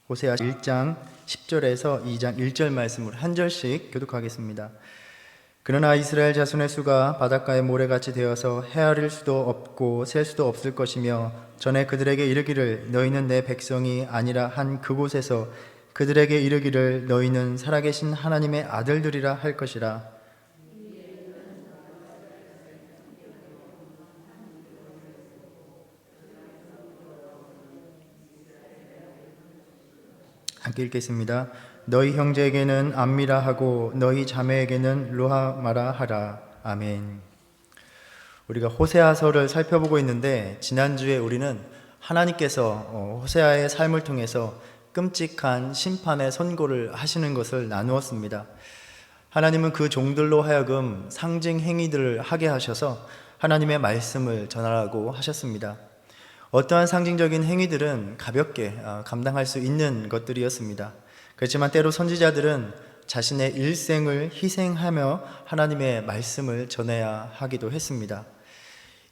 호세아 1장 10절에서 2장 1절 말씀을 한 절씩 교독하겠습니다. 그러나 이스라엘 자손의 수가 바닷가의 모래같이 되어서 헤아릴 수도 없고 셀 수도 없을 것이며 전에 그들에게 이르기를 너희는 내 백성이 아니라 한 그곳에서 그들에게 이르기를 너희는 살아계신 하나님의 아들들이라 할 것이라. 함께 읽겠습니다. 너희 형제에게는 암미라 하고 너희 자매에게는 루하마라 하라. 아멘. 우리가 호세아서를 살펴보고 있는데 지난주에 우리는 하나님께서 호세아의 삶을 통해서 끔찍한 심판의 선고를 하시는 것을 나누었습니다. 하나님은 그 종들로 하여금 상징 행위들을 하게 하셔서 하나님의 말씀을 전하라고 하셨습니다. 어떠한 상징적인 행위들은 가볍게 감당할 수 있는 것들이었습니다. 그렇지만 때로 선지자들은 자신의 일생을 희생하며 하나님의 말씀을 전해야 하기도 했습니다.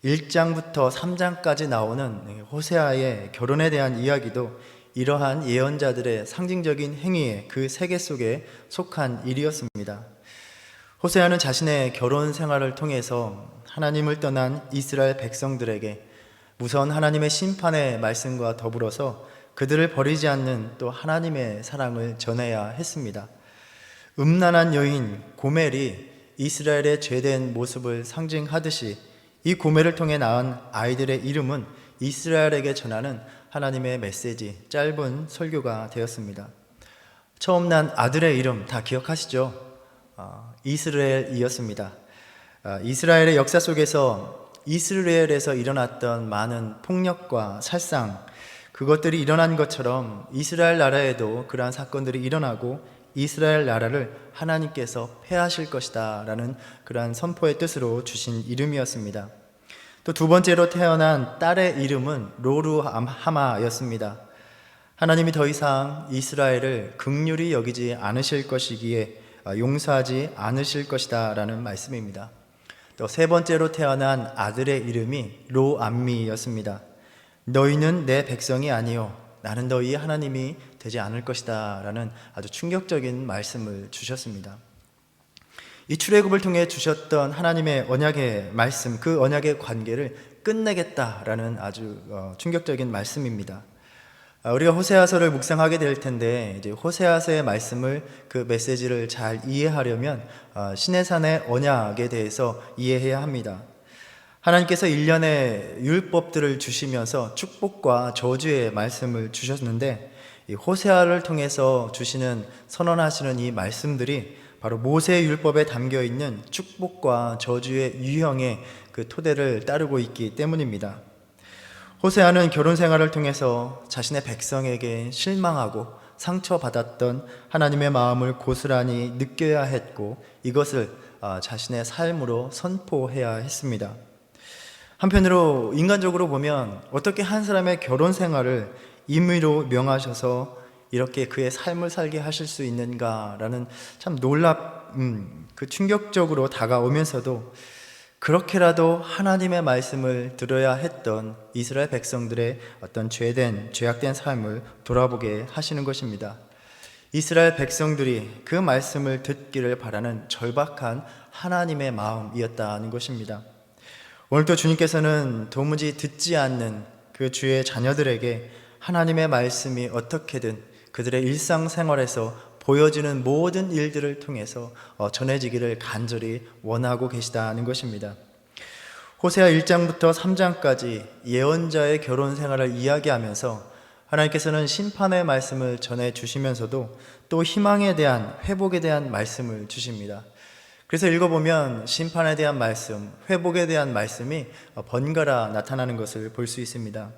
1장부터 3장까지 나오는 호세아의 결혼에 대한 이야기도 이러한 예언자들의 상징적인 행위의 그 세계 속에 속한 일이었습니다. 호세아는 자신의 결혼 생활을 통해서 하나님을 떠난 이스라엘 백성들에게 우선 하나님의 심판의 말씀과 더불어서 그들을 버리지 않는 또 하나님의 사랑을 전해야 했습니다. 음란한 여인 고멜이 이스라엘의 죄된 모습을 상징하듯이 이 고멜을 통해 낳은 아이들의 이름은 이스라엘에게 전하는 하나님의 메시지, 짧은 설교가 되었습니다. 처음 난 아들의 이름 다 기억하시죠? 이스라엘이었습니다. 이스라엘의 역사 속에서 이스라엘에서 일어났던 많은 폭력과 살상, 그것들이 일어난 것처럼 이스라엘 나라에도 그러한 사건들이 일어나고 이스라엘 나라를 하나님께서 패하실 것이다 라는 그러한 선포의 뜻으로 주신 이름이었습니다. 또 두 번째로 태어난 딸의 이름은 로루하마였습니다. 하나님이 더 이상 이스라엘을 긍휼히 여기지 않으실 것이기에 용서하지 않으실 것이다 라는 말씀입니다. 또 세 번째로 태어난 아들의 이름이 로암미였습니다. 너희는 내 백성이 아니요 나는 너희 하나님이 되지 않을 것이다 라는 아주 충격적인 말씀을 주셨습니다. 이 출애굽을 통해 주셨던 하나님의 언약의 말씀, 그 언약의 관계를 끝내겠다라는 아주 충격적인 말씀입니다. 우리가 호세아서를 묵상하게 될 텐데 이제 호세아서의 말씀을 그 메시지를 잘 이해하려면 시내산의 언약에 대해서 이해해야 합니다. 하나님께서 일련의 율법들을 주시면서 축복과 저주의 말씀을 주셨는데 이 호세아를 통해서 주시는 선언하시는 이 말씀들이 바로 모세의 율법에 담겨 있는 축복과 저주의 유형의 그 토대를 따르고 있기 때문입니다. 호세아는 결혼 생활을 통해서 자신의 백성에게 실망하고 상처받았던 하나님의 마음을 고스란히 느껴야 했고 이것을 자신의 삶으로 선포해야 했습니다. 한편으로 인간적으로 보면 어떻게 한 사람의 결혼 생활을 임의로 명하셔서 이렇게 그의 삶을 살게 하실 수 있는가라는 참 그 충격적으로 다가오면서도 그렇게라도 하나님의 말씀을 들어야 했던 이스라엘 백성들의 어떤 죄악된 삶을 돌아보게 하시는 것입니다. 이스라엘 백성들이 그 말씀을 듣기를 바라는 절박한 하나님의 마음이었다는 것입니다. 오늘도 주님께서는 도무지 듣지 않는 그 주의 자녀들에게 하나님의 말씀이 어떻게든 그들의 일상생활에서 보여지는 모든 일들을 통해서 전해지기를 간절히 원하고 계시다는 것입니다. 호세아 1장부터 3장까지 예언자의 결혼 생활을 이야기하면서 하나님께서는 심판의 말씀을 전해주시면서도 또 희망에 대한, 회복에 대한 말씀을 주십니다. 그래서 읽어보면 심판에 대한 말씀, 회복에 대한 말씀이 번갈아 나타나는 것을 볼 수 있습니다.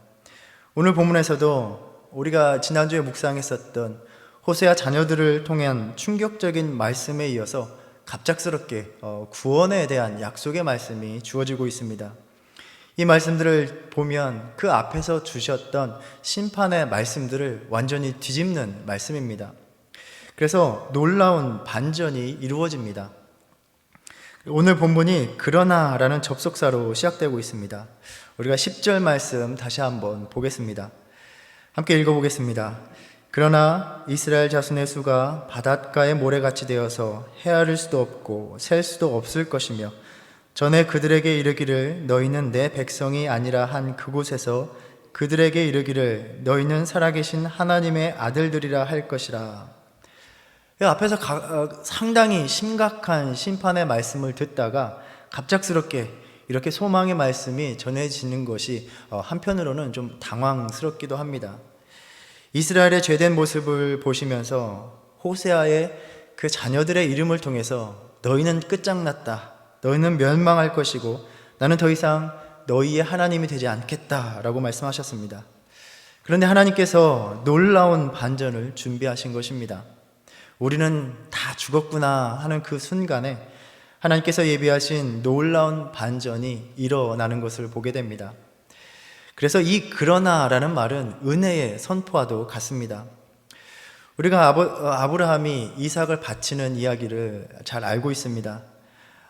오늘 본문에서도 우리가 지난주에 묵상했었던 호세아 자녀들을 통한 충격적인 말씀에 이어서 갑작스럽게 구원에 대한 약속의 말씀이 주어지고 있습니다. 이 말씀들을 보면 그 앞에서 주셨던 심판의 말씀들을 완전히 뒤집는 말씀입니다. 그래서 놀라운 반전이 이루어집니다. 오늘 본문이 그러나라는 접속사로 시작되고 있습니다. 우리가 10절 말씀 다시 한번 보겠습니다. 함께 읽어보겠습니다. 그러나 이스라엘 자손의 수가 바닷가의 모래같이 되어서 헤아릴 수도 없고 셀 수도 없을 것이며 전에 그들에게 이르기를 너희는 내 백성이 아니라 한 그곳에서 그들에게 이르기를 너희는 살아계신 하나님의 아들들이라 할 것이라. 앞에서 상당히 심각한 심판의 말씀을 듣다가 갑작스럽게 이렇게 소망의 말씀이 전해지는 것이 한편으로는 좀 당황스럽기도 합니다. 이스라엘의 죄된 모습을 보시면서 호세아의 그 자녀들의 이름을 통해서 너희는 끝장났다, 너희는 멸망할 것이고 나는 더 이상 너희의 하나님이 되지 않겠다라고 말씀하셨습니다. 그런데 하나님께서 놀라운 반전을 준비하신 것입니다. 우리는 다 죽었구나 하는 그 순간에 하나님께서 예비하신 놀라운 반전이 일어나는 것을 보게 됩니다. 그래서 이 그러나라는 말은 은혜의 선포와도 같습니다. 우리가 아브라함이 이삭을 바치는 이야기를 잘 알고 있습니다.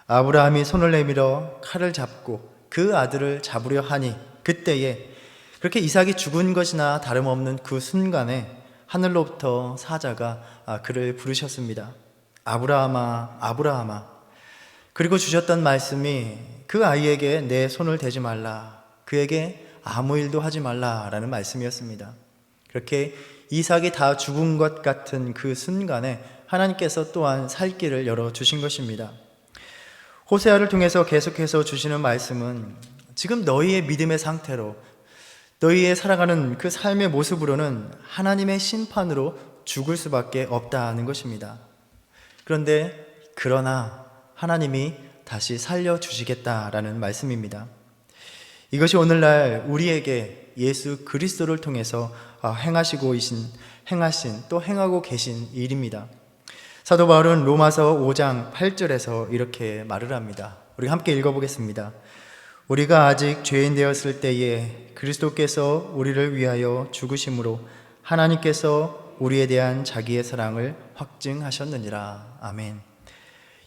아브라함이 손을 내밀어 칼을 잡고 그 아들을 잡으려 하니 그때에 그렇게 이삭이 죽은 것이나 다름없는 그 순간에 하늘로부터 사자가 그를 부르셨습니다. 아브라함아, 아브라함아. 그리고 주셨던 말씀이 그 아이에게 내 손을 대지 말라, 그에게 아무 일도 하지 말라라는 말씀이었습니다. 그렇게 이삭이 다 죽은 것 같은 그 순간에 하나님께서 또한 살 길을 열어주신 것입니다. 호세아를 통해서 계속해서 주시는 말씀은 지금 너희의 믿음의 상태로, 너희의 살아가는 그 삶의 모습으로는 하나님의 심판으로 죽을 수밖에 없다는 것입니다. 그런데 그러나 하나님이 다시 살려주시겠다라는 말씀입니다. 이것이 오늘날 우리에게 예수 그리스도를 통해서 행하신 또 행하고 계신 일입니다. 사도 바울은 로마서 5장 8절에서 이렇게 말을 합니다. 우리 함께 읽어보겠습니다. 우리가 아직 죄인 되었을 때에 그리스도께서 우리를 위하여 죽으심으로 하나님께서 우리에 대한 자기의 사랑을 확증하셨느니라. 아멘.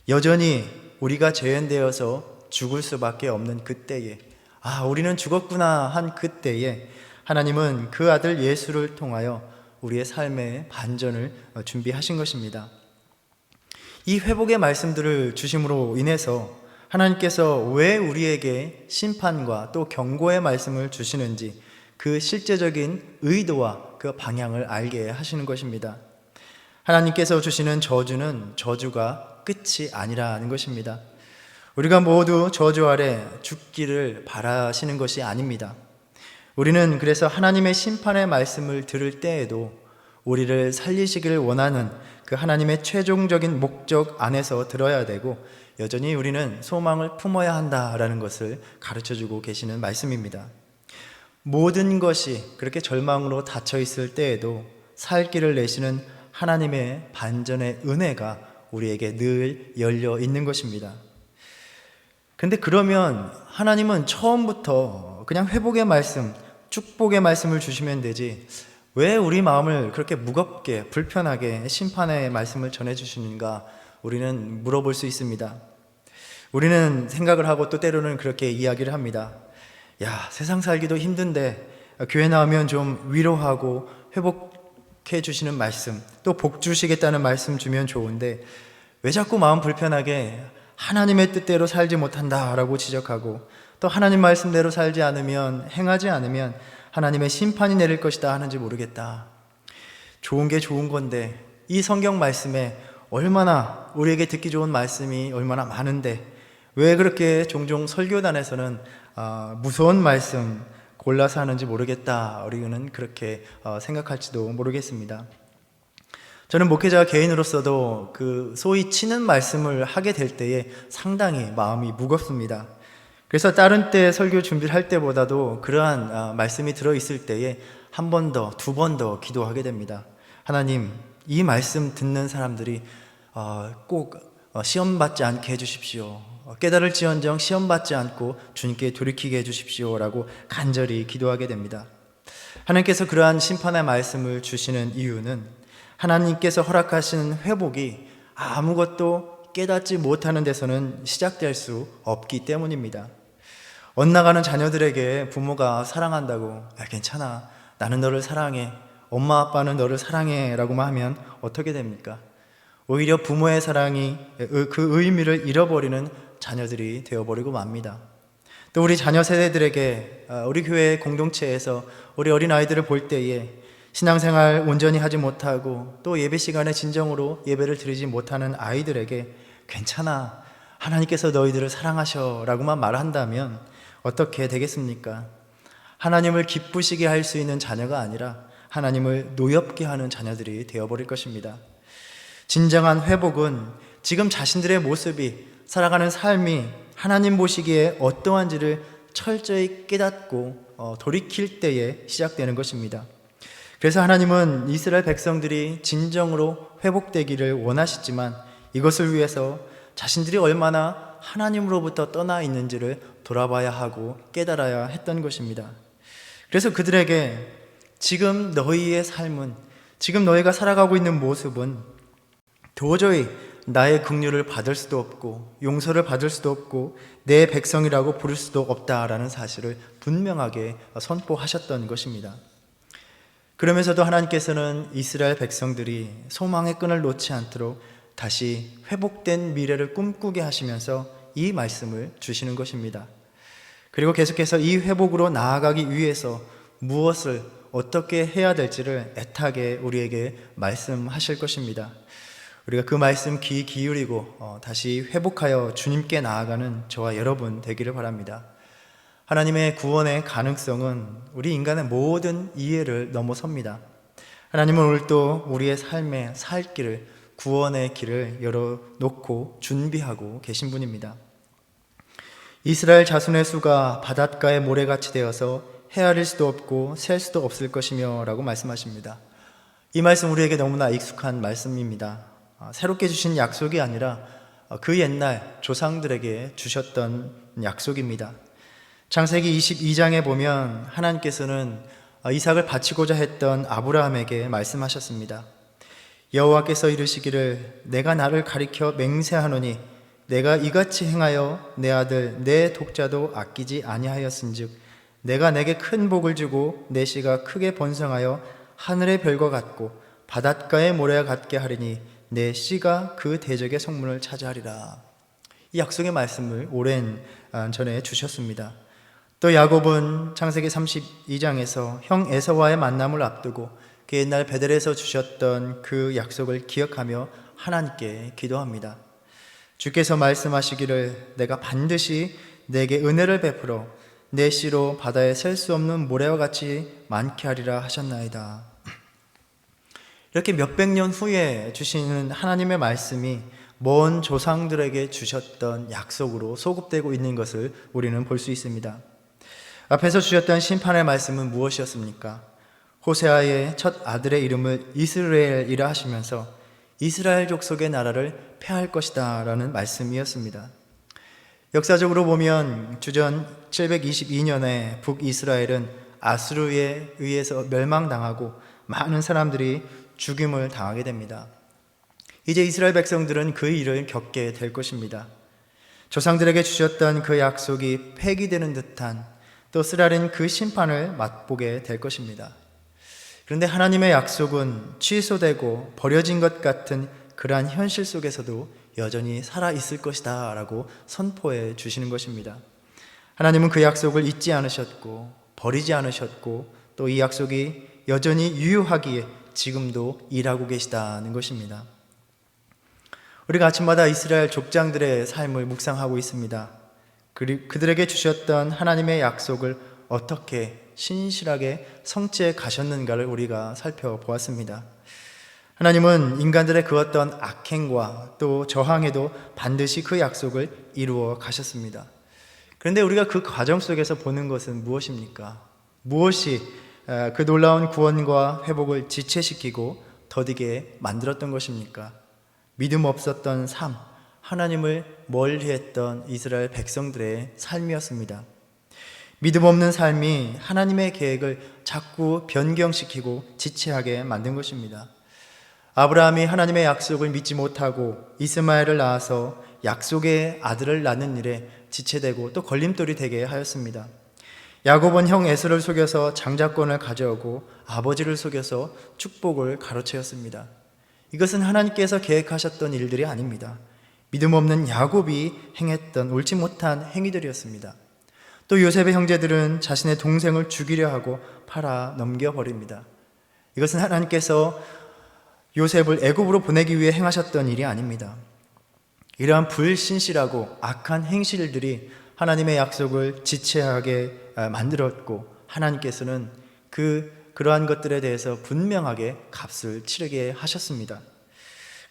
여전히 우리가 죄인 되어서 죽을 수밖에 없는 그때에, 우리는 죽었구나 한 그때에 하나님은 그 아들 예수를 통하여 우리의 삶의 반전을 준비하신 것입니다. 이 회복의 말씀들을 주심으로 인해서 하나님께서 왜 우리에게 심판과 또 경고의 말씀을 주시는지 그 실제적인 의도와 그 방향을 알게 하시는 것입니다. 하나님께서 주시는 저주는 저주가 끝이 아니라는 것입니다. 우리가 모두 저주 아래 죽기를 바라시는 것이 아닙니다. 우리는 그래서 하나님의 심판의 말씀을 들을 때에도 우리를 살리시기를 원하는 그 하나님의 최종적인 목적 안에서 들어야 되고, 여전히 우리는 소망을 품어야 한다라는 것을 가르쳐주고 계시는 말씀입니다. 모든 것이 그렇게 절망으로 닫혀 있을 때에도 살 길을 내시는 하나님의 반전의 은혜가 우리에게 늘 열려 있는 것입니다. 근데 그러면 하나님은 처음부터 그냥 회복의 말씀, 축복의 말씀을 주시면 되지 왜 우리 마음을 그렇게 무겁게 불편하게 심판의 말씀을 전해주시는가, 우리는 물어볼 수 있습니다. 우리는 생각을 하고 또 때로는 그렇게 이야기를 합니다. 세상 살기도 힘든데 교회 나오면 좀 위로하고 회복해 주시는 말씀, 또 복 주시겠다는 말씀 주면 좋은데 왜 자꾸 마음 불편하게 하나님의 뜻대로 살지 못한다라고 지적하고, 또 하나님 말씀대로 살지 않으면, 행하지 않으면 하나님의 심판이 내릴 것이다 하는지 모르겠다. 좋은 게 좋은 건데 이 성경 말씀에 얼마나 우리에게 듣기 좋은 말씀이 얼마나 많은데 왜 그렇게 종종 설교단에서는 무서운 말씀 골라서 하는지 모르겠다, 우리는 그렇게 생각할지도 모르겠습니다. 저는 목회자 개인으로서도 그 소위 치는 말씀을 하게 될 때에 상당히 마음이 무겁습니다. 그래서 다른 때 설교 준비를 할 때보다도 그러한 말씀이 들어있을 때에 한 번 더, 두 번 더 기도하게 됩니다. 하나님, 이 말씀 듣는 사람들이 꼭 시험받지 않게 해주십시오. 깨달을지언정 시험받지 않고 주님께 돌이키게 해주십시오 라고 간절히 기도하게 됩니다. 하나님께서 그러한 심판의 말씀을 주시는 이유는 하나님께서 허락하시는 회복이 아무것도 깨닫지 못하는 데서는 시작될 수 없기 때문입니다. 엇나가는 자녀들에게 부모가 사랑한다고, 괜찮아, 나는 너를 사랑해, 엄마 아빠는 너를 사랑해 라고만 하면 어떻게 됩니까? 오히려 부모의 사랑이 그 의미를 잃어버리는 자녀들이 되어버리고 맙니다. 또 우리 자녀 세대들에게 우리 교회 공동체에서 우리 어린아이들을 볼 때에 신앙생활 온전히 하지 못하고 또 예배 시간에 진정으로 예배를 드리지 못하는 아이들에게 괜찮아, 하나님께서 너희들을 사랑하셔 라고만 말한다면 어떻게 되겠습니까? 하나님을 기쁘시게 할 수 있는 자녀가 아니라 하나님을 노엽게 하는 자녀들이 되어버릴 것입니다. 진정한 회복은 지금 자신들의 모습이, 살아가는 삶이 하나님 보시기에 어떠한지를 철저히 깨닫고 돌이킬 때에 시작되는 것입니다. 그래서 하나님은 이스라엘 백성들이 진정으로 회복되기를 원하시지만 이것을 위해서 자신들이 얼마나 하나님으로부터 떠나 있는지를 돌아봐야 하고 깨달아야 했던 것입니다. 그래서 그들에게 지금 너희의 삶은, 지금 너희가 살아가고 있는 모습은 도저히 나의 긍휼을 받을 수도 없고 용서를 받을 수도 없고 내 백성이라고 부를 수도 없다라는 사실을 분명하게 선포하셨던 것입니다. 그러면서도 하나님께서는 이스라엘 백성들이 소망의 끈을 놓지 않도록 다시 회복된 미래를 꿈꾸게 하시면서 이 말씀을 주시는 것입니다. 그리고 계속해서 이 회복으로 나아가기 위해서 무엇을 어떻게 해야 될지를 애타게 우리에게 말씀하실 것입니다. 우리가 그 말씀 귀 기울이고 다시 회복하여 주님께 나아가는 저와 여러분 되기를 바랍니다. 하나님의 구원의 가능성은 우리 인간의 모든 이해를 넘어섭니다. 하나님은 오늘도 우리의 삶의 살 길을, 구원의 길을 열어놓고 준비하고 계신 분입니다. 이스라엘 자손의 수가 바닷가의 모래같이 되어서 헤아릴 수도 없고 셀 수도 없을 것이며 라고 말씀하십니다. 이 말씀 우리에게 너무나 익숙한 말씀입니다. 새롭게 주신 약속이 아니라 그 옛날 조상들에게 주셨던 약속입니다. 창세기 22장에 보면 하나님께서는 이삭을 바치고자 했던 아브라함에게 말씀하셨습니다. 여호와께서 이르시기를 내가 나를 가리켜 맹세하노니 내가 이같이 행하여 내 아들 내 독자도 아끼지 아니하였은즉 내가 내게 큰 복을 주고 내 씨가 크게 번성하여 하늘의 별과 같고 바닷가의 모래와 같게 하리니 내 씨가 그 대적의 성문을 차지하리라. 이 약속의 말씀을 오랜 전에 주셨습니다. 또 야곱은 창세기 32장에서 형 에서와의 만남을 앞두고 그 옛날 베델에서 주셨던 그 약속을 기억하며 하나님께 기도합니다. 주께서 말씀하시기를 내가 반드시 내게 은혜를 베풀어 내 씨로 바다에 셀 수 없는 모래와 같이 많게 하리라 하셨나이다. 이렇게 몇백 년 후에 주시는 하나님의 말씀이 먼 조상들에게 주셨던 약속으로 소급되고 있는 것을 우리는 볼 수 있습니다. 앞에서 주셨던 심판의 말씀은 무엇이었습니까? 호세아의 첫 아들의 이름을 이스라엘이라 하시면서 이스라엘 족속의 나라를 폐할 것이다 라는 말씀이었습니다. 역사적으로 보면 주전 722년에 북이스라엘은 아수르에 의해서 멸망당하고 많은 사람들이 죽임을 당하게 됩니다. 이제 이스라엘 백성들은 그 일을 겪게 될 것입니다. 조상들에게 주셨던 그 약속이 폐기되는 듯한 또 쓰라린 그 심판을 맛보게 될 것입니다. 그런데 하나님의 약속은 취소되고 버려진 것 같은 그러한 현실 속에서도 여전히 살아있을 것이다 라고 선포해 주시는 것입니다. 하나님은 그 약속을 잊지 않으셨고 버리지 않으셨고 또 이 약속이 여전히 유효하기에 지금도 일하고 계시다는 것입니다. 우리가 아침마다 이스라엘 족장들의 삶을 묵상하고 있습니다. 그들에게 주셨던 하나님의 약속을 어떻게 신실하게 성취해 가셨는가를 우리가 살펴보았습니다. 하나님은 인간들의 그 어떤 악행과 또 저항에도 반드시 그 약속을 이루어 가셨습니다. 그런데 우리가 그 과정 속에서 보는 것은 무엇입니까? 무엇이 그 놀라운 구원과 회복을 지체시키고 더디게 만들었던 것입니까? 믿음 없었던 삶, 하나님을 멀리했던 이스라엘 백성들의 삶이었습니다. 믿음 없는 삶이 하나님의 계획을 자꾸 변경시키고 지체하게 만든 것입니다. 아브라함이 하나님의 약속을 믿지 못하고 이스마엘을 낳아서 약속의 아들을 낳는 일에 지체되고 또 걸림돌이 되게 하였습니다. 야곱은 형 에서를 속여서 장자권을 가져오고 아버지를 속여서 축복을 가로채었습니다. 이것은 하나님께서 계획하셨던 일들이 아닙니다. 믿음 없는 야곱이 행했던 옳지 못한 행위들이었습니다. 또 요셉의 형제들은 자신의 동생을 죽이려 하고 팔아 넘겨버립니다. 이것은 하나님께서 요셉을 애굽으로 보내기 위해 행하셨던 일이 아닙니다. 이러한 불신실하고 악한 행실들이 하나님의 약속을 지체하게 만들었고, 하나님께서는 그러한 것들에 대해서 분명하게 값을 치르게 하셨습니다.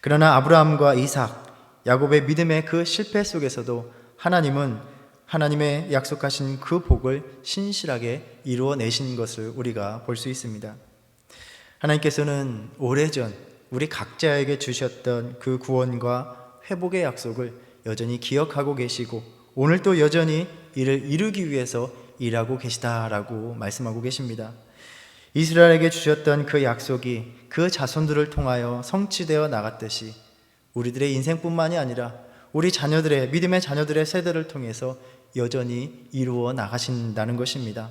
그러나 아브라함과 이삭, 야곱의 믿음의 그 실패 속에서도 하나님은 하나님의 약속하신 그 복을 신실하게 이루어내신 것을 우리가 볼 수 있습니다. 하나님께서는 오래전 우리 각자에게 주셨던 그 구원과 회복의 약속을 여전히 기억하고 계시고, 오늘도 여전히 이를 이루기 위해서 일하고 계시다라고 말씀하고 계십니다. 이스라엘에게 주셨던 그 약속이 그 자손들을 통하여 성취되어 나갔듯이 우리들의 인생뿐만이 아니라 우리 자녀들의, 믿음의 자녀들의 세대를 통해서 여전히 이루어 나가신다는 것입니다.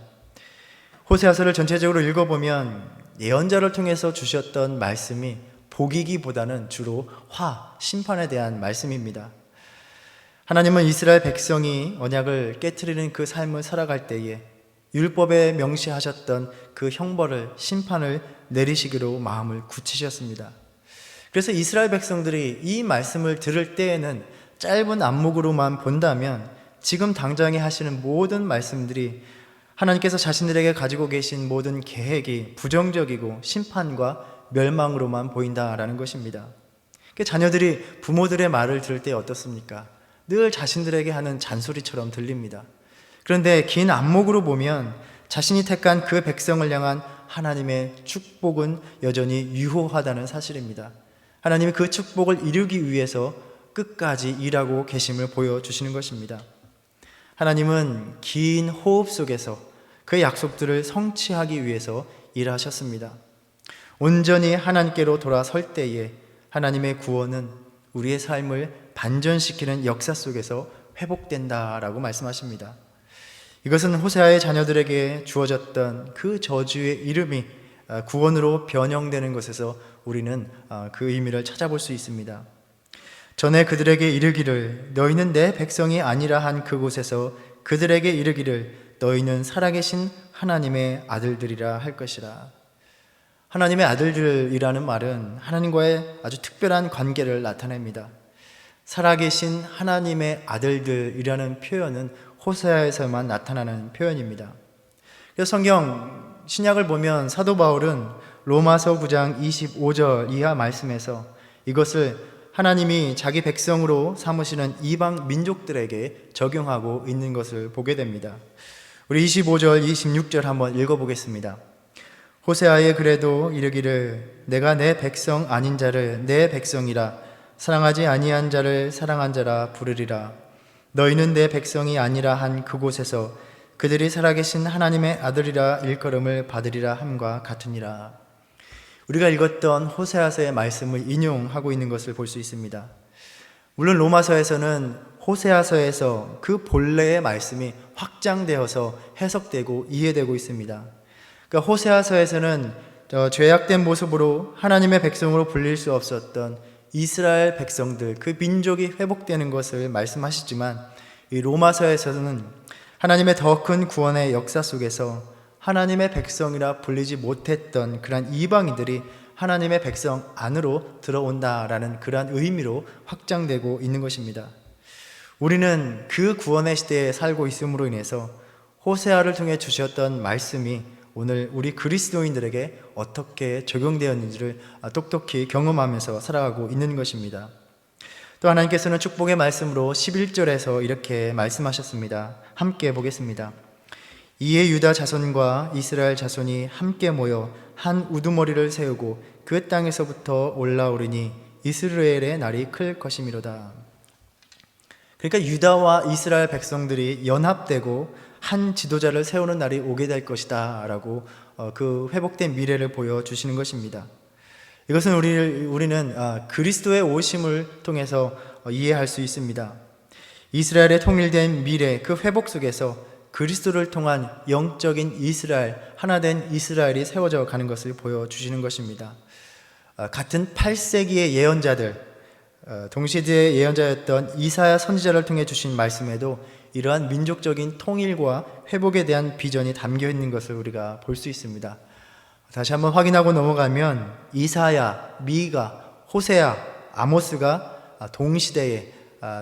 호세아서를 전체적으로 읽어보면 예언자를 통해서 주셨던 말씀이 복이기보다는 주로 심판에 대한 말씀입니다. 하나님은 이스라엘 백성이 언약을 깨트리는 그 삶을 살아갈 때에 율법에 명시하셨던 그 형벌을, 심판을 내리시기로 마음을 굳히셨습니다. 그래서 이스라엘 백성들이 이 말씀을 들을 때에는 짧은 안목으로만 본다면 지금 당장에 하시는 모든 말씀들이 하나님께서 자신들에게 가지고 계신 모든 계획이 부정적이고 심판과 멸망으로만 보인다라는 것입니다. 자녀들이 부모들의 말을 들을 때 어떻습니까? 늘 자신들에게 하는 잔소리처럼 들립니다. 그런데 긴 안목으로 보면 자신이 택한 그 백성을 향한 하나님의 축복은 여전히 유효하다는 사실입니다. 하나님이 그 축복을 이루기 위해서 끝까지 일하고 계심을 보여주시는 것입니다. 하나님은 긴 호흡 속에서 그 약속들을 성취하기 위해서 일하셨습니다. 온전히 하나님께로 돌아설 때에 하나님의 구원은 우리의 삶을 반전시키는 역사 속에서 회복된다라고 말씀하십니다. 이것은 호세아의 자녀들에게 주어졌던 그 저주의 이름이 구원으로 변형되는 것에서 우리는 그 의미를 찾아볼 수 있습니다. 전에 그들에게 이르기를 너희는 내 백성이 아니라 한 그곳에서 그들에게 이르기를 너희는 살아계신 하나님의 아들들이라 할 것이라. 하나님의 아들들이라는 말은 하나님과의 아주 특별한 관계를 나타냅니다. 살아계신 하나님의 아들들이라는 표현은 호세아에서만 나타나는 표현입니다. 그래서 성경 신약을 보면 사도 바울은 로마서 9장 25절 이하 말씀에서 이것을 하나님이 자기 백성으로 삼으시는 이방 민족들에게 적용하고 있는 것을 보게 됩니다. 우리 25절, 26절 한번 읽어보겠습니다. 호세아의 그래도 이르기를 내가 내 백성 아닌 자를 내 백성이라 사랑하지 아니한 자를 사랑한 자라 부르리라. 너희는 내 백성이 아니라 한 그곳에서 그들이 살아계신 하나님의 아들이라 일컬음을 받으리라 함과 같으니라. 우리가 읽었던 호세아서의 말씀을 인용하고 있는 것을 볼 수 있습니다. 물론 로마서에서는 호세아서에서 그 본래의 말씀이 확장되어서 해석되고 이해되고 있습니다. 그러니까 호세아서에서는 죄악된 모습으로 하나님의 백성으로 불릴 수 없었던 이스라엘 백성들, 그 민족이 회복되는 것을 말씀하시지만 이 로마서에서는 하나님의 더 큰 구원의 역사 속에서 하나님의 백성이라 불리지 못했던 그러한 이방인들이 하나님의 백성 안으로 들어온다라는 그러한 의미로 확장되고 있는 것입니다. 우리는 그 구원의 시대에 살고 있음으로 인해서 호세아를 통해 주셨던 말씀이 오늘 우리 그리스도인들에게 어떻게 적용되었는지를 똑똑히 경험하면서 살아가고 있는 것입니다. 또 하나님께서는 축복의 말씀으로 11절에서 이렇게 말씀하셨습니다. 함께 보겠습니다. 이에 유다 자손과 이스라엘 자손이 함께 모여 한 우두머리를 세우고 그 땅에서부터 올라오르니 이스라엘의 날이 클 것이미로다. 그러니까 유다와 이스라엘 백성들이 연합되고 한 지도자를 세우는 날이 오게 될 것이다 라고 그 회복된 미래를 보여주시는 것입니다. 이것은 우리는 그리스도의 오심을 통해서 이해할 수 있습니다. 이스라엘의 통일된 미래, 그 회복 속에서 그리스도를 통한 영적인 이스라엘, 하나된 이스라엘이 세워져 가는 것을 보여주시는 것입니다. 같은 8세기의 예언자들, 동시대의 예언자였던 이사야 선지자를 통해 주신 말씀에도 이러한 민족적인 통일과 회복에 대한 비전이 담겨 있는 것을 우리가 볼 수 있습니다. 다시 한번 확인하고 넘어가면 이사야, 미가, 호세아, 아모스가 동시대에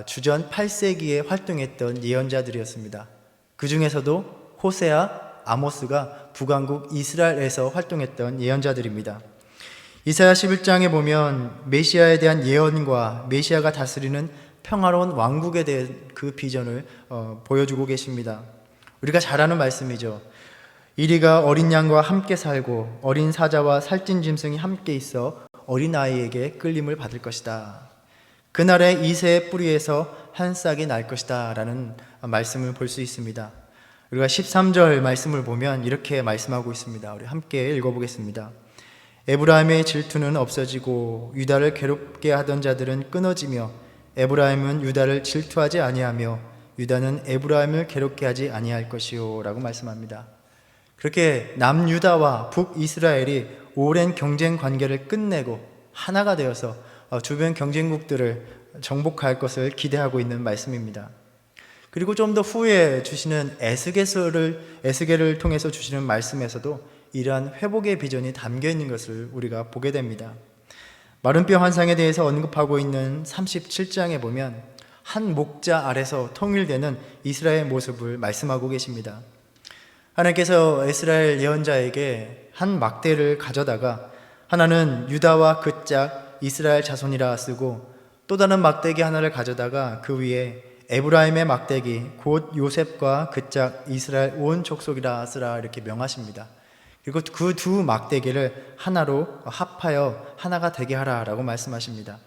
주전 8세기에 활동했던 예언자들이었습니다. 그 중에서도 호세아, 아모스가 북왕국 이스라엘에서 활동했던 예언자들입니다. 이사야 11장에 보면 메시아에 대한 예언과 메시아가 다스리는 평화로운 왕국에 대한 그 비전을 보여주고 계십니다. 우리가 잘 아는 말씀이죠. 이리가 어린 양과 함께 살고 어린 사자와 살찐 짐승이 함께 있어 어린아이에게 끌림을 받을 것이다. 그날에 이새의 뿌리에서 한 싹이 날 것이다 라는 말씀을 볼 수 있습니다. 우리가 13절 말씀을 보면 이렇게 말씀하고 있습니다. 우리 함께 읽어보겠습니다. 에브라임의 질투는 없어지고 유다를 괴롭게 하던 자들은 끊어지며 에브라임은 유다를 질투하지 아니하며 유다는 에브라임을 괴롭게 하지 아니할 것이요 라고 말씀합니다. 그렇게 남유다와 북이스라엘이 오랜 경쟁 관계를 끝내고 하나가 되어서 주변 경쟁국들을 정복할 것을 기대하고 있는 말씀입니다. 그리고 좀 더 후에 주시는 에스겔을 통해서 주시는 말씀에서도 이러한 회복의 비전이 담겨 있는 것을 우리가 보게 됩니다. 마른 뼈 환상에 대해서 언급하고 있는 37장에 보면 한 목자 아래서 통일되는 이스라엘 모습을 말씀하고 계십니다. 하나님께서 이스라엘 예언자에게 한 막대를 가져다가 하나는 유다와 그 짝 이스라엘 자손이라 쓰고 또 다른 막대기 하나를 가져다가 그 위에 에브라임의 막대기 곧 요셉과 그 짝 이스라엘 온 족속이라 쓰라 이렇게 명하십니다. 그리고 그 두 막대기를 하나로 합하여 하나가 되게 하라 라고 말씀하십니다.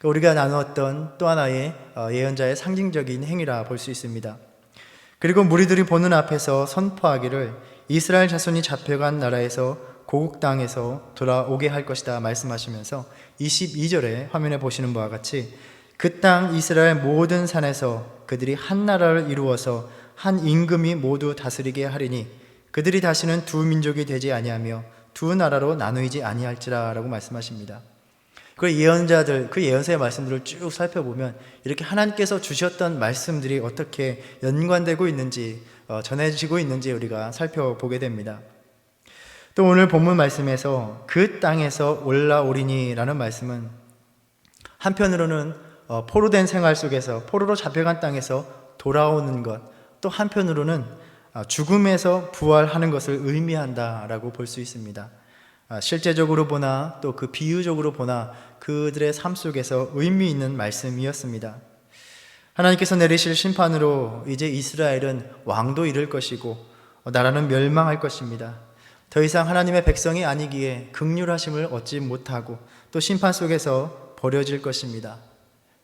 우리가 나누었던 또 하나의 예언자의 상징적인 행위라 볼 수 있습니다. 그리고 무리들이 보는 앞에서 선포하기를 이스라엘 자손이 잡혀간 나라에서 고국 땅에서 돌아오게 할 것이다 말씀하시면서 22절에 화면에 보시는 바와 같이 그 땅 이스라엘 모든 산에서 그들이 한 나라를 이루어서 한 임금이 모두 다스리게 하리니 그들이 다시는 두 민족이 되지 아니하며 두 나라로 나누이지 아니할지라 라고 말씀하십니다. 그 예언자들, 그 예언서의 말씀들을 쭉 살펴보면 이렇게 하나님께서 주셨던 말씀들이 어떻게 연관되고 있는지 전해지고 있는지 우리가 살펴보게 됩니다. 또 오늘 본문 말씀에서 그 땅에서 올라오리니 라는 말씀은 한편으로는 포로된 생활 속에서 포로로 잡혀간 땅에서 돌아오는 것, 또 한편으로는 죽음에서 부활하는 것을 의미한다라고 볼 수 있습니다. 실제적으로 보나 또 그 비유적으로 보나 그들의 삶 속에서 의미 있는 말씀이었습니다. 하나님께서 내리실 심판으로 이제 이스라엘은 왕도 잃을 것이고 나라는 멸망할 것입니다. 더 이상 하나님의 백성이 아니기에 긍휼하심을 얻지 못하고 또 심판 속에서 버려질 것입니다.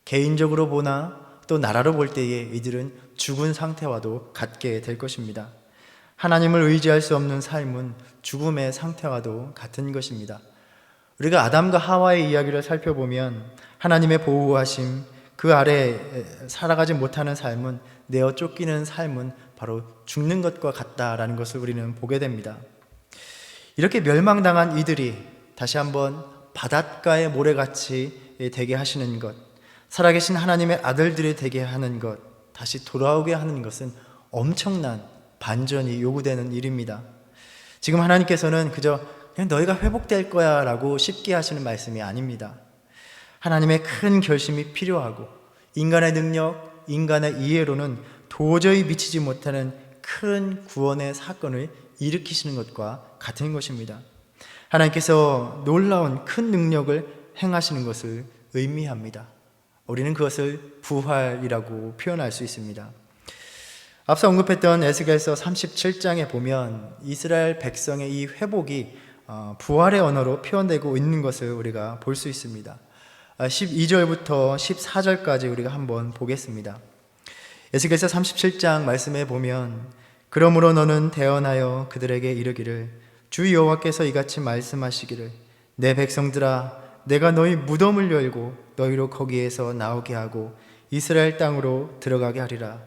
개인적으로 보나 또 나라로 볼 때에 이들은 죽은 상태와도 같게 될 것입니다. 하나님을 의지할 수 없는 삶은 죽음의 상태와도 같은 것입니다. 우리가 아담과 하와의 이야기를 살펴보면 하나님의 보호하심, 그 아래 살아가지 못하는 삶은, 내어 쫓기는 삶은 바로 죽는 것과 같다라는 것을 우리는 보게 됩니다. 이렇게 멸망당한 이들이 다시 한번 바닷가의 모래같이 되게 하시는 것, 살아계신 하나님의 아들들이 되게 하는 것, 다시 돌아오게 하는 것은 엄청난 반전이 요구되는 일입니다. 지금 하나님께서는 그저 그냥 너희가 회복될 거야 라고 쉽게 하시는 말씀이 아닙니다. 하나님의 큰 결심이 필요하고 인간의 능력, 인간의 이해로는 도저히 미치지 못하는 큰 구원의 사건을 일으키시는 것과 같은 것입니다. 하나님께서 놀라운 큰 능력을 행하시는 것을 의미합니다. 우리는 그것을 부활이라고 표현할 수 있습니다. 앞서 언급했던 에스겔서 37장에 보면 이스라엘 백성의 이 회복이 부활의 언어로 표현되고 있는 것을 우리가 볼 수 있습니다. 12절부터 14절까지 우리가 한번 보겠습니다. 에스겔서 37장 말씀에 보면 그러므로 너는 대언하여 그들에게 이르기를 주 여호와께서 이같이 말씀하시기를 내 백성들아 내가 너희 무덤을 열고 너희로 거기에서 나오게 하고 이스라엘 땅으로 들어가게 하리라.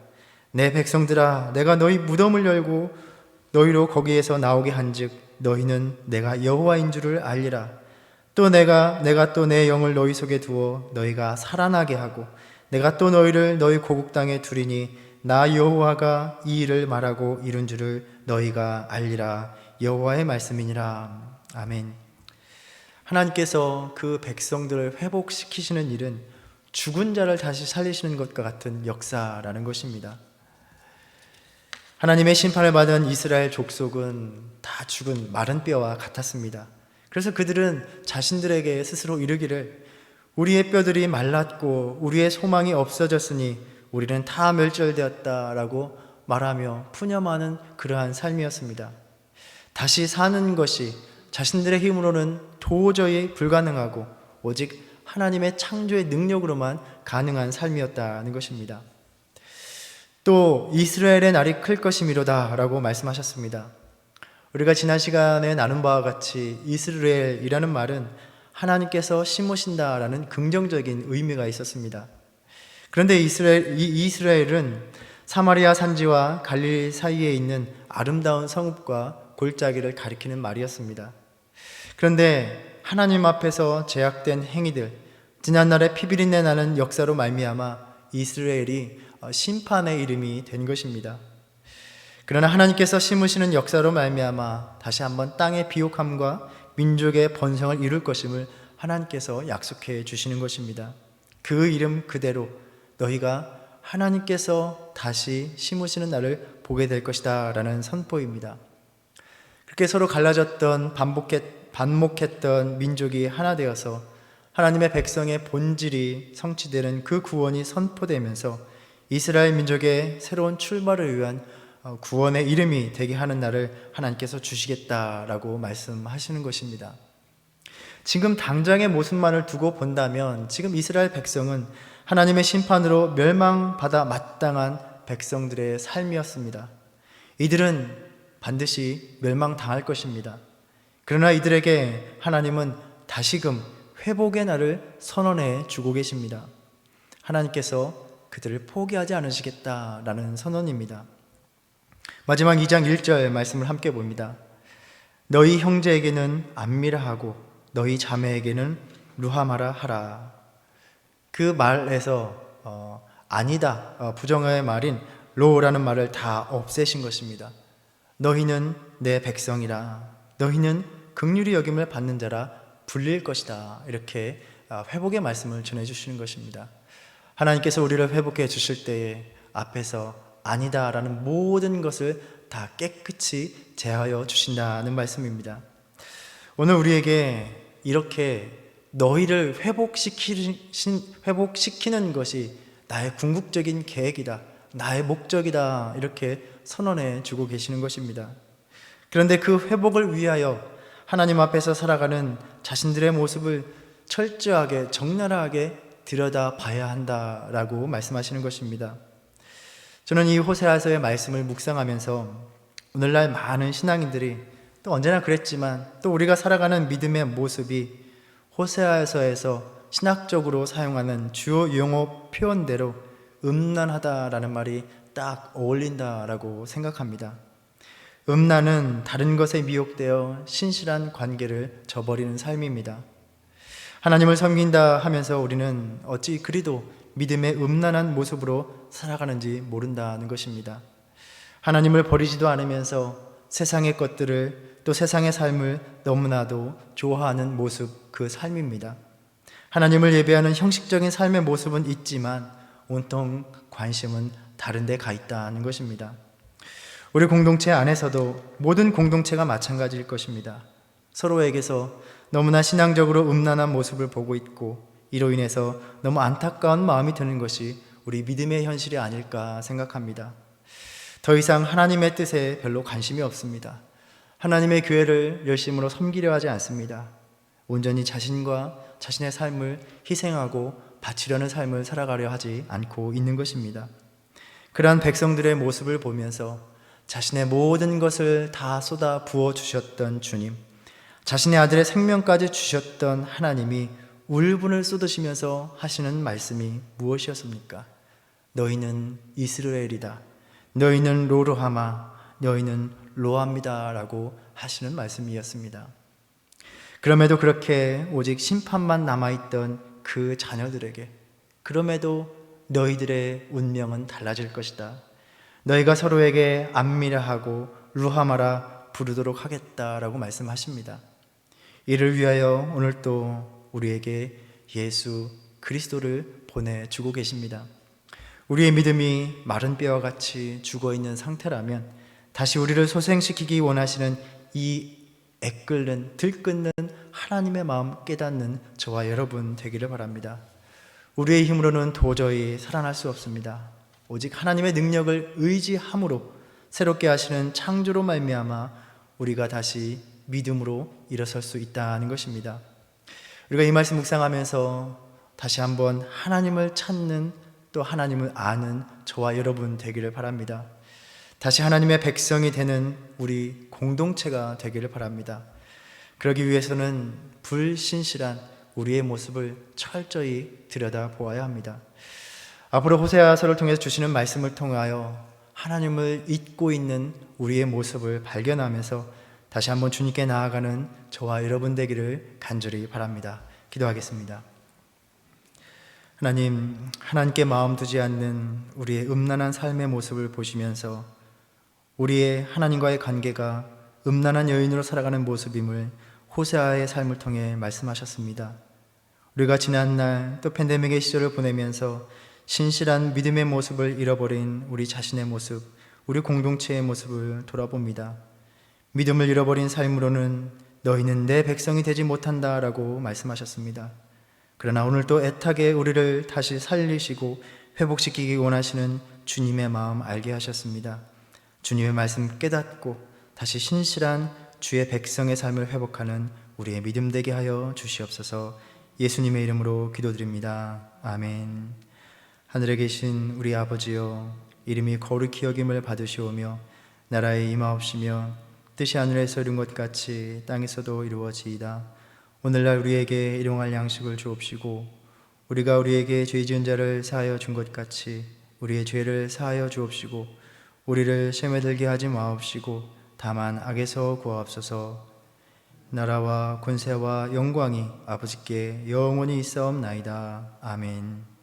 내 백성들아, 내가 너희 무덤을 열고 너희로 거기에서 나오게 한즉 너희는 내가 여호와인 줄을 알리라. 또 내가 또 내 영을 너희 속에 두어 너희가 살아나게 하고 내가 또 너희를 너희 고국 땅에 두리니 나 여호와가 이 일을 말하고 이룬 줄을 너희가 알리라. 여호와의 말씀이니라. 아멘. 하나님께서 그 백성들을 회복시키시는 일은 죽은 자를 다시 살리시는 것과 같은 역사라는 것입니다. 하나님의 심판을 받은 이스라엘 족속은 다 죽은 마른 뼈와 같았습니다. 그래서 그들은 자신들에게 스스로 이르기를 우리의 뼈들이 말랐고 우리의 소망이 없어졌으니 우리는 다 멸절되었다라고 말하며 푸념하는 그러한 삶이었습니다. 다시 사는 것이 자신들의 힘으로는 도저히 불가능하고 오직 하나님의 창조의 능력으로만 가능한 삶이었다는 것입니다. 또 이스라엘의 날이 클 것이미로다 라고 말씀하셨습니다. 우리가 지난 시간에 나눈 바와 같이 이스라엘이라는 말은 하나님께서 심으신다라는 긍정적인 의미가 있었습니다. 그런데 이스라엘은 사마리아 산지와 갈릴리 사이에 있는 아름다운 성읍과 골짜기를 가리키는 말이었습니다. 그런데 하나님 앞에서 제약된 행위들, 지난날의 피비린내 나는 역사로 말미암아 이스라엘이 심판의 이름이 된 것입니다. 그러나 하나님께서 심으시는 역사로 말미암아 다시 한번 땅의 비옥함과 민족의 번성을 이룰 것임을 하나님께서 약속해 주시는 것입니다. 그 이름 그대로 너희가 하나님께서 다시 심으시는 날을 보게 될 것이다 라는 선포입니다. 그렇게 서로 갈라졌던 반목했던 민족이 하나 되어서 하나님의 백성의 본질이 성취되는 그 구원이 선포되면서 이스라엘 민족의 새로운 출발을 위한 구원의 이름이 되게 하는 날을 하나님께서 주시겠다라고 말씀하시는 것입니다. 지금 당장의 모습만을 두고 본다면 지금 이스라엘 백성은 하나님의 심판으로 멸망받아 마땅한 백성들의 삶이었습니다. 이들은 반드시 멸망당할 것입니다. 그러나 이들에게 하나님은 다시금 회복의 날을 선언해 주고 계십니다. 하나님께서 그들을 포기하지 않으시겠다라는 선언입니다. 마지막 2장 1절 말씀을 함께 봅니다. 너희 형제에게는 안미라 하고 너희 자매에게는 루하마라 하라. 그 말에서 아니다, 부정어의 말인 로라는 말을 다 없애신 것입니다. 너희는 내 백성이라, 너희는 긍휼히 여김을 받는 자라 불릴 것이다. 이렇게 회복의 말씀을 전해주시는 것입니다. 하나님께서 우리를 회복해 주실 때에 앞에서 아니다라는 모든 것을 다 깨끗이 제하여 주신다는 말씀입니다. 오늘 우리에게 이렇게 너희를 회복시키는 것이 나의 궁극적인 계획이다, 나의 목적이다 이렇게 선언해 주고 계시는 것입니다. 그런데 그 회복을 위하여 하나님 앞에서 살아가는 자신들의 모습을 철저하게 적나라하게 들여다봐야 한다라고 말씀하시는 것입니다. 저는 이 호세아서의 말씀을 묵상하면서 오늘날 많은 신앙인들이 또 언제나 그랬지만 또 우리가 살아가는 믿음의 모습이 호세아서에서 신학적으로 사용하는 주요 용어 표현대로 음란하다라는 말이 딱 어울린다라고 생각합니다. 음란은 다른 것에 미혹되어 신실한 관계를 저버리는 삶입니다. 하나님을 섬긴다 하면서 우리는 어찌 그리도 믿음의 음란한 모습으로 살아가는지 모른다는 것입니다. 하나님을 버리지도 않으면서 세상의 것들을 또 세상의 삶을 너무나도 좋아하는 모습, 그 삶입니다. 하나님을 예배하는 형식적인 삶의 모습은 있지만 온통 관심은 다른 데 가 있다는 것입니다. 우리 공동체 안에서도 모든 공동체가 마찬가지일 것입니다. 서로에게서 너무나 신앙적으로 음란한 모습을 보고 있고 이로 인해서 너무 안타까운 마음이 드는 것이 우리 믿음의 현실이 아닐까 생각합니다. 더 이상 하나님의 뜻에 별로 관심이 없습니다. 하나님의 교회를 열심으로 섬기려 하지 않습니다. 온전히 자신과 자신의 삶을 희생하고 바치려는 삶을 살아가려 하지 않고 있는 것입니다. 그러한 백성들의 모습을 보면서 자신의 모든 것을 다 쏟아 부어 주셨던 주님, 자신의 아들의 생명까지 주셨던 하나님이 울분을 쏟으시면서 하시는 말씀이 무엇이었습니까? 너희는 이스라엘이다. 너희는 로로하마, 너희는 로합니다 라고 하시는 말씀이었습니다. 그럼에도 그렇게 오직 심판만 남아있던 그 자녀들에게 그럼에도 너희들의 운명은 달라질 것이다. 너희가 서로에게 암미라하고 루하마라 부르도록 하겠다라고 말씀하십니다. 이를 위하여 오늘 또 우리에게 예수 그리스도를 보내주고 계십니다. 우리의 믿음이 마른 뼈와 같이 죽어있는 상태라면 다시 우리를 소생시키기 원하시는 이 애끓는 들끓는 하나님의 마음 깨닫는 저와 여러분 되기를 바랍니다. 우리의 힘으로는 도저히 살아날 수 없습니다. 오직 하나님의 능력을 의지함으로 새롭게 하시는 창조로 말미암아 우리가 다시 믿음으로 일어설 수 있다는 것입니다. 우리가 이 말씀 묵상하면서 다시 한번 하나님을 찾는 또 하나님을 아는 저와 여러분 되기를 바랍니다. 다시 하나님의 백성이 되는 우리 공동체가 되기를 바랍니다. 그러기 위해서는 불신실한 우리의 모습을 철저히 들여다보아야 합니다. 앞으로 호세아서를 통해서 주시는 말씀을 통하여 하나님을 잊고 있는 우리의 모습을 발견하면서 다시 한번 주님께 나아가는 저와 여러분 되기를 간절히 바랍니다. 기도하겠습니다. 하나님, 하나님께 마음 두지 않는 우리의 음란한 삶의 모습을 보시면서 우리의 하나님과의 관계가 음란한 여인으로 살아가는 모습임을 호세아의 삶을 통해 말씀하셨습니다. 우리가 지난날 또 팬데믹의 시절을 보내면서 신실한 믿음의 모습을 잃어버린 우리 자신의 모습, 우리 공동체의 모습을 돌아봅니다. 믿음을 잃어버린 삶으로는 너희는 내 백성이 되지 못한다 라고 말씀하셨습니다. 그러나 오늘 또 애타게 우리를 다시 살리시고 회복시키기 원하시는 주님의 마음 알게 하셨습니다. 주님의 말씀 깨닫고 다시 신실한 주의 백성의 삶을 회복하는 우리의 믿음 되게 하여 주시옵소서. 예수님의 이름으로 기도드립니다. 아멘. 하늘에 계신 우리 아버지여, 이름이 거룩히 여김을 받으시오며 나라에 임하옵시며 뜻이 하늘에서 이룬 것 같이 땅에서도 이루어지이다. 오늘날 우리에게 일용할 양식을 주옵시고 우리가 우리에게 죄 지은 자를 사하여 준 것 같이 우리의 죄를 사하여 주옵시고 우리를 시험에 들게 하지 마옵시고 다만 악에서 구하옵소서. 나라와 권세와 영광이 아버지께 영원히 있사옵나이다. 아멘.